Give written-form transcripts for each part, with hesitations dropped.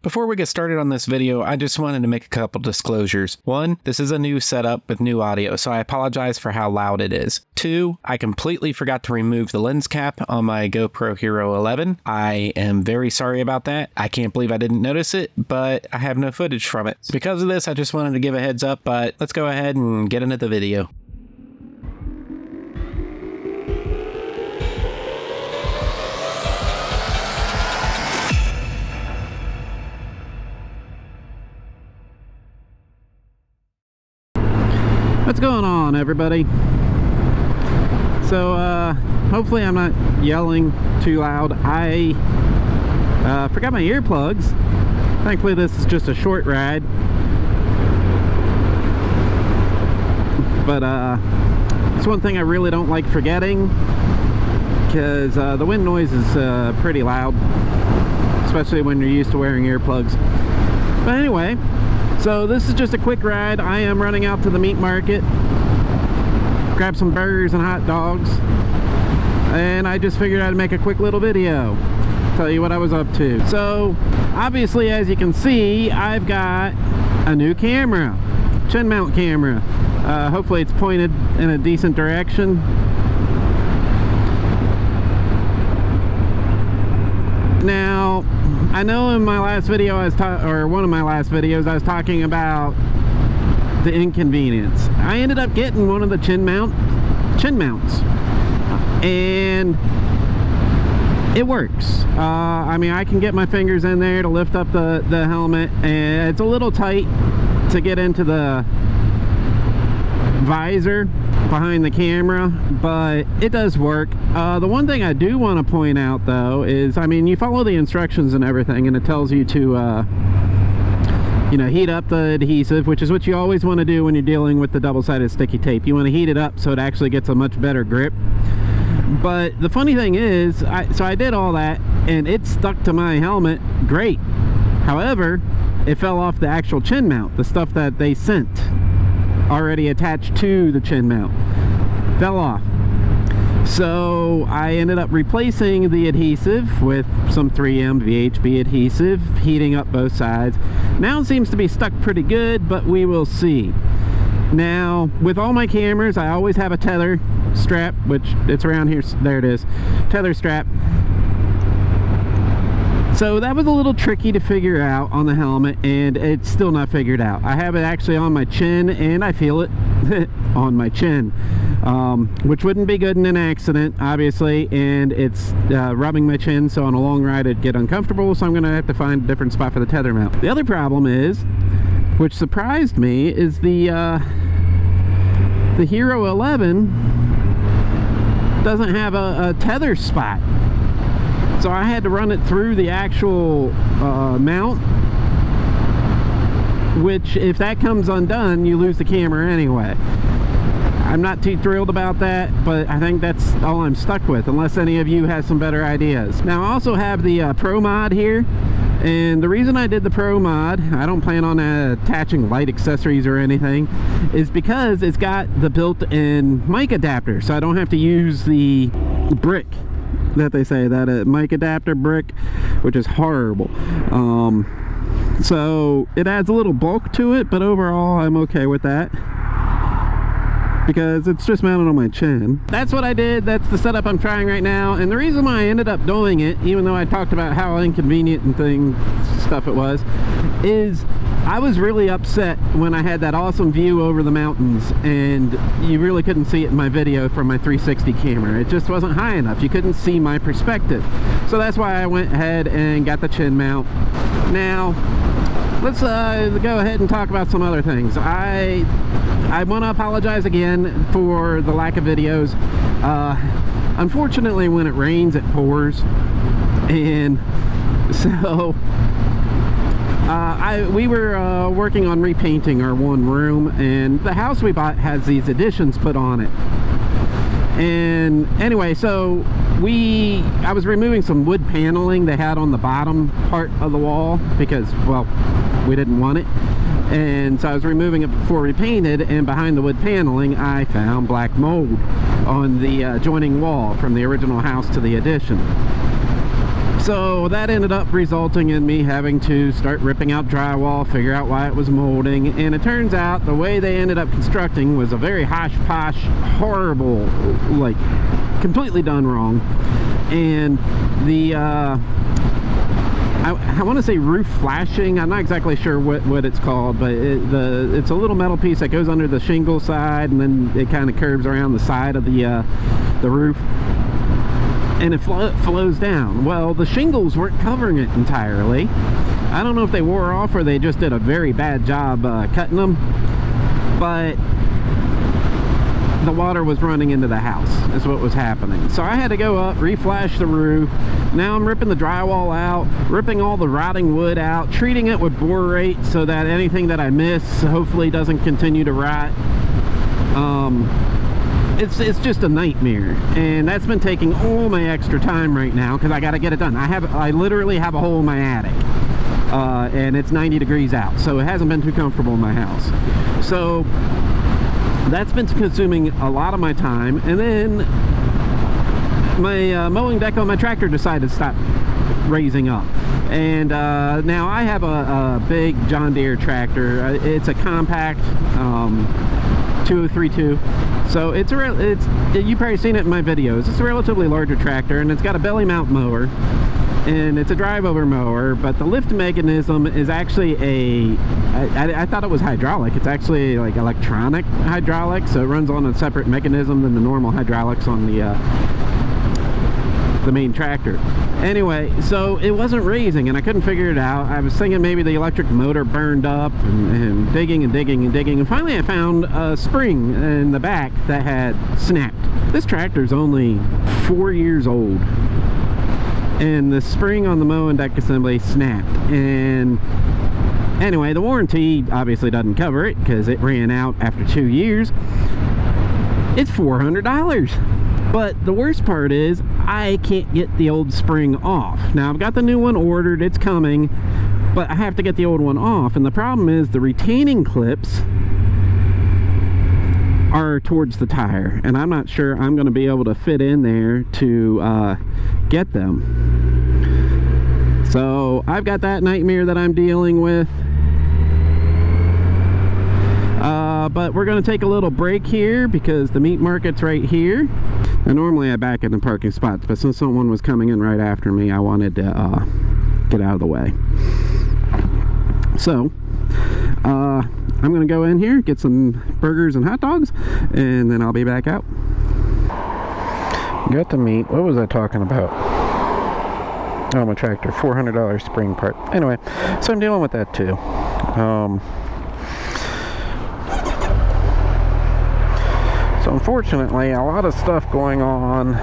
Before we get started on this video, I just wanted to make a couple disclosures. One, this is a new setup with new audio, so I apologize for how loud it is. Two, I completely forgot to remove the lens cap on my GoPro Hero 11. I am very sorry about that. I can't believe I didn't notice it, but I have no footage from it. So because of this, I just wanted to give a heads up, but let's go ahead and get into the video. What's going on, everybody? So hopefully I'm not yelling too loud. I forgot my earplugs. Thankfully this is just a short ride, but it's one thing I really don't like forgetting, because the wind noise is pretty loud, especially when you're used to wearing earplugs. But anyway, so this is just a quick ride. I am running out to the meat market, grab some burgers and hot dogs, and I just figured I'd make a quick little video, tell you what I was up to. So obviously, as you can see, I've got a new camera, chin mount camera. Hopefully it's pointed in a decent direction. Now, I know in my last video one of my last videos I was talking about the inconvenience. I ended up getting one of the chin mounts, and it works. I mean, I can get my fingers in there to lift up the helmet, and it's a little tight to get into the visor behind the camera, but it does work. The one thing I do want to point out though is, I mean, you follow the instructions and everything, and it tells you to you know, heat up the adhesive, which is what you always want to do when you're dealing with the double-sided sticky tape. You want to heat it up so it actually gets a much better grip. But the funny thing is, so I did all that and it stuck to my helmet great. However, it fell off the actual chin mount, the stuff that they sent already attached to the chin mount fell off. So I ended up replacing the adhesive with some 3M VHB adhesive, heating up both sides. Now it seems to be stuck pretty good, but we will see. Now, with all my cameras, I always have a tether strap, which it's around here. There it is, tether strap. So that was a little tricky to figure out on the helmet, and it's still not figured out. I have it actually on my chin, and I feel it on my chin, which wouldn't be good in an accident, obviously, and it's rubbing my chin, so on a long ride it'd get uncomfortable, so I'm gonna have to find a different spot for the tether mount. The other problem is, which surprised me, is the Hero 11 doesn't have a tether spot. So I had to run it through the actual mount, which if that comes undone, you lose the camera anyway. I'm not too thrilled about that, but I think that's all I'm stuck with, unless any of you have some better ideas. Now I also have the Pro Mod here, and the reason I did the Pro Mod, I don't plan on attaching light accessories or anything, is because it's got the built-in mic adapter, so I don't have to use the brick that they say, that mic adapter brick, which is horrible. So it adds a little bulk to it, but overall I'm okay with that, because it's just mounted on my chin. That's what I did. That's the setup I'm trying right now, and the reason why I ended up doing it, even though I talked about how inconvenient and stuff it was, is I was really upset when I had that awesome view over the mountains, and you really couldn't see it in my video from my 360 camera. It just wasn't high enough. You couldn't see my perspective. So that's why I went ahead and got the chin mount. Now, let's go ahead and talk about some other things. I want to apologize again for the lack of videos. Unfortunately, when it rains, it pours, and so we were working on repainting our one room, and the house we bought has these additions put on it. And anyway, so I was removing some wood paneling they had on the bottom part of the wall, because, well, we didn't want it. And so I was removing it before we painted, and behind the wood paneling I found black mold on the joining wall from the original house to the addition. So that ended up resulting in me having to start ripping out drywall, figure out why it was molding, and it turns out the way they ended up constructing was a very hosh-posh, horrible, like completely done wrong. And the I want to say roof flashing, I'm not exactly sure what it's called, but it's a little metal piece that goes under the shingle side, and then it kind of curves around the side of the roof, and it flows down. Well, the shingles weren't covering it entirely. I don't know if they wore off or they just did a very bad job cutting them, but the water was running into the house is what was happening. So I had to go up, reflash the roof. Now I'm ripping the drywall out, ripping all the rotting wood out, treating it with borate so that anything that I miss hopefully doesn't continue to rot. It's just a nightmare, and that's been taking all my extra time right now because I got to get it done. I literally have a hole in my attic, and it's 90 degrees out, so it hasn't been too comfortable in my house. So that's been consuming a lot of my time. And then my mowing deck on my tractor decided to stop raising up, and now I have a big John Deere tractor. It's a compact 2032, so you've probably seen it in my videos. It's a relatively larger tractor, and it's got a belly mount mower, and it's a drive over mower, but the lift mechanism is actually I thought it was hydraulic. It's actually like electronic hydraulic, so it runs on a separate mechanism than the normal hydraulics on the main tractor. Anyway, so it wasn't raising, and I couldn't figure it out. I was thinking maybe the electric motor burned up, and digging and digging and digging, and finally I found a spring in the back that had snapped. This tractor's only 4 years old, and the spring on the mowing deck assembly snapped. And anyway, the warranty obviously doesn't cover it because it ran out after 2 years. It's $400. But the worst part is I can't get the old spring off. Now I've got the new one ordered, it's coming, but I have to get the old one off, and the problem is the retaining clips are towards the tire, and I'm not sure I'm going to be able to fit in there to get them. So I've got that nightmare that I'm dealing with. But we're going to take a little break here because the meat market's right here. And normally I back in the parking spots, but since someone was coming in right after me, I wanted to get out of the way. So I'm going to go in here, get some burgers and hot dogs, and then I'll be back out. Got the meat. What was I talking about? Oh, my tractor. $400 spring part. Anyway, so I'm dealing with that too. So unfortunately, a lot of stuff going on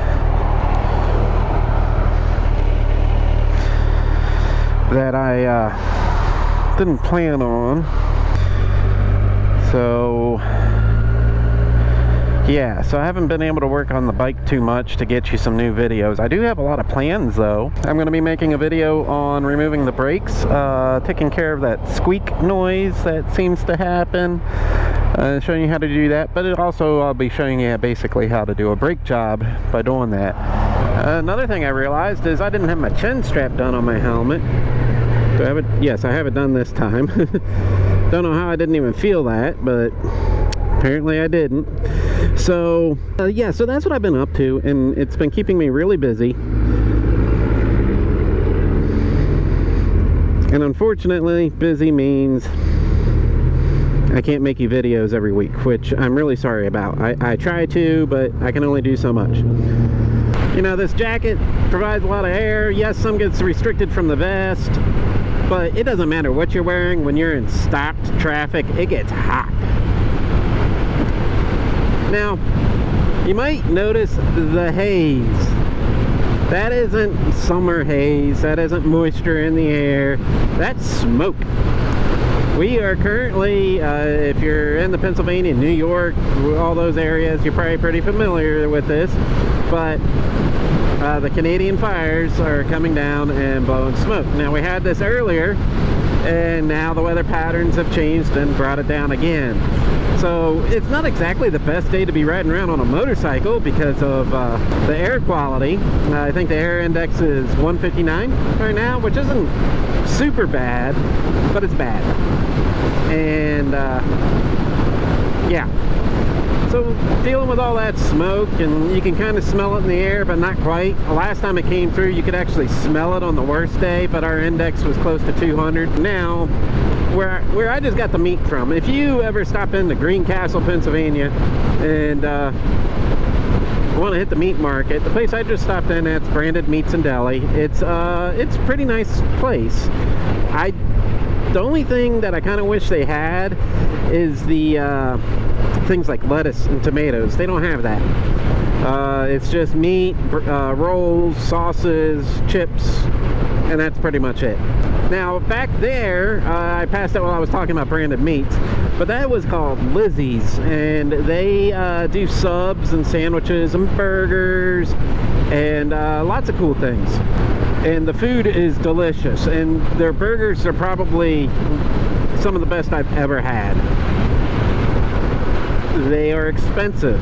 that I didn't plan on. So yeah, so I haven't been able to work on the bike too much to get you some new videos. I do have a lot of plans though. I'm going to be making a video on removing the brakes, taking care of that squeak noise that seems to happen. Showing you how to do that, but I'll be showing you basically how to do a brake job by doing that. Another thing I realized is I didn't have my chin strap done on my helmet. Do I have it? Yes, I have it done this time. Don't know how I didn't even feel that, but apparently I didn't. So yeah, so that's what I've been up to, and it's been keeping me really busy. And unfortunately, busy means I can't make you videos every week, which I'm really sorry about. I try to, but I can only do so much. You know, this jacket provides a lot of air. Yes, some gets restricted from the vest, but it doesn't matter what you're wearing. When you're in stopped traffic, it gets hot. Now, you might notice the haze. That isn't summer haze. That isn't moisture in the air. That's smoke. We are currently, if you're in the Pennsylvania, New York, all those areas, you're probably pretty familiar with this, but the Canadian fires are coming down and blowing smoke. Now, we had this earlier and now the weather patterns have changed and brought it down again. So it's not exactly the best day to be riding around on a motorcycle because of the air quality. I think the air index is 159 right now, which isn't super bad, but it's bad. And yeah, so dealing with all that smoke, and you can kind of smell it in the air, but not quite. The last time it came through, you could actually smell it on the worst day, but our index was close to 200. Now, where I just got the meat from, if you ever stop into Greencastle, Pennsylvania, and want to hit the meat market, the place I just stopped in at's Branded Meats and Deli. It's a pretty nice place. The only thing that I kind of wish they had is the things like lettuce and tomatoes. They don't have that. It's just meat, rolls, sauces, chips, and that's pretty much it. Now back there, I passed out while I was talking about Branded Meats, but that was called Lizzie's, and they do subs and sandwiches and burgers and lots of cool things. And the food is delicious, and their burgers are probably some of the best I've ever had. They are expensive.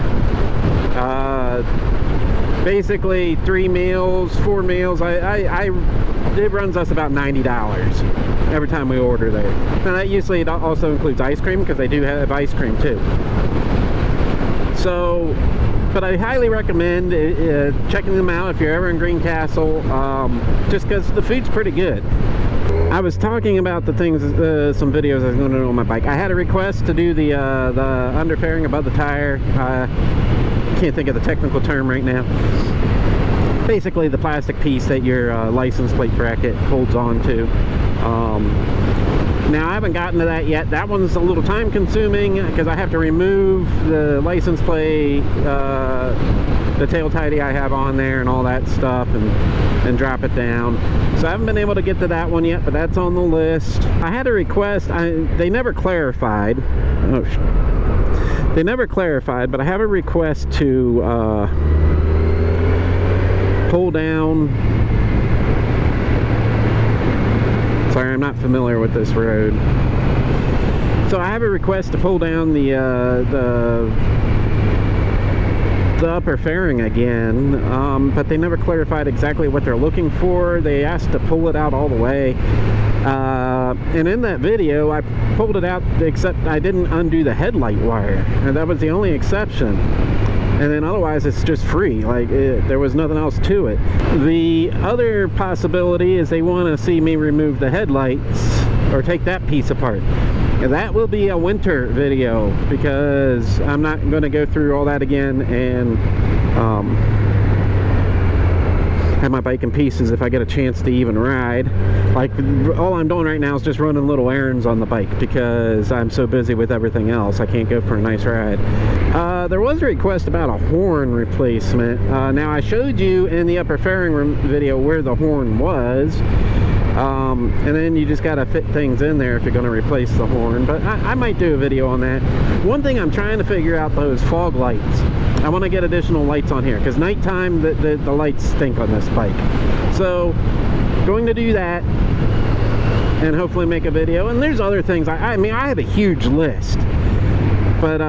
Basically 3 meals, 4 meals, it runs us about $90 every time we order there. Now that usually also includes ice cream, because they do have ice cream too. So, but I highly recommend checking them out if you're ever in Greencastle, just because the food's pretty good. I was talking about the things, some videos I was going to do on my bike. I had a request to do the underfairing above the tire. Can't think of the technical term right now. Basically the plastic piece that your license plate bracket holds on to. Now I haven't gotten to that yet. That one's a little time consuming because I have to remove the license plate, the tail tidy I have on there and all that stuff, and drop it down. So I haven't been able to get to that one yet, but that's on the list. I had a request. They never clarified. They never clarified, but I have a request to pull down. Sorry, I'm not familiar with this road. So I have a request to pull down the upper fairing again, but they never clarified exactly what they're looking for. They asked to pull it out all the way, and in that video I pulled it out, except I didn't undo the headlight wire, and that was the only exception. And then otherwise it's just free, like there was nothing else to it. The other possibility is they want to see me remove the headlights or take that piece apart. And that will be a winter video, because I'm not going to go through all that again and have my bike in pieces if I get a chance to even ride. Like, all I'm doing right now is just running little errands on the bike because I'm so busy with everything else. I can't go for a nice ride. There was a request about a horn replacement. Now I showed you in the upper fairing video where the horn was, and then you just gotta fit things in there if you're gonna replace the horn, but I might do a video on that. One thing I'm trying to figure out though is fog lights. I want to get additional lights on here because nighttime the lights stink on this bike. So going to do that and hopefully make a video. And there's other things. I mean, I have a huge list, but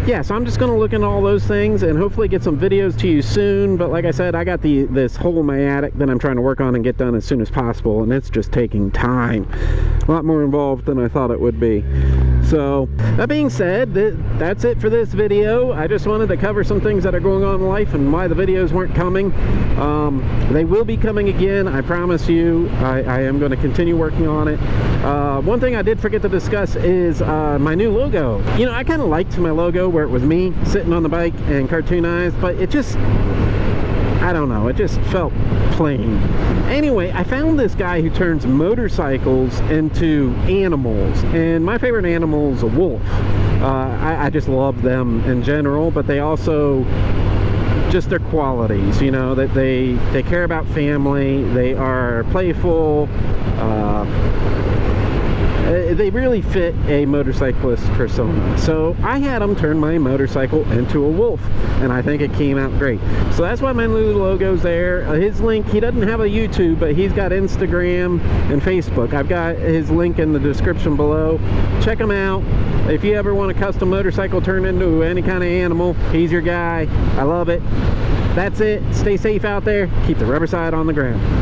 yeah, so I'm just going to look into all those things and hopefully get some videos to you soon. But like I said, I got this hole in my attic that I'm trying to work on and get done as soon as possible, and it's just taking time. A lot more involved than I thought it would be. So that being said, that's it for this video. I just wanted to cover some things that are going on in life and why the videos weren't coming. They will be coming again, I promise you. I am going to continue working on it. One thing I did forget to discuss is my new logo. You know, I kind of liked my logo where it was me sitting on the bike and cartoonized, but it just, I don't know, it just felt plain. Anyway, I found this guy who turns motorcycles into animals, and my favorite animal is a wolf. I just love them in general, but they also, just their qualities, you know, that they care about family, they are playful, they really fit a motorcyclist persona. So I had him turn my motorcycle into a wolf, and I think it came out great. So that's why my new logo's there. His link, he doesn't have a YouTube, but he's got Instagram and Facebook. I've got his link in the description below. Check him out. If you ever want a custom motorcycle turned into any kind of animal, he's your guy. I love it. That's it. Stay safe out there. Keep the rubber side on the ground.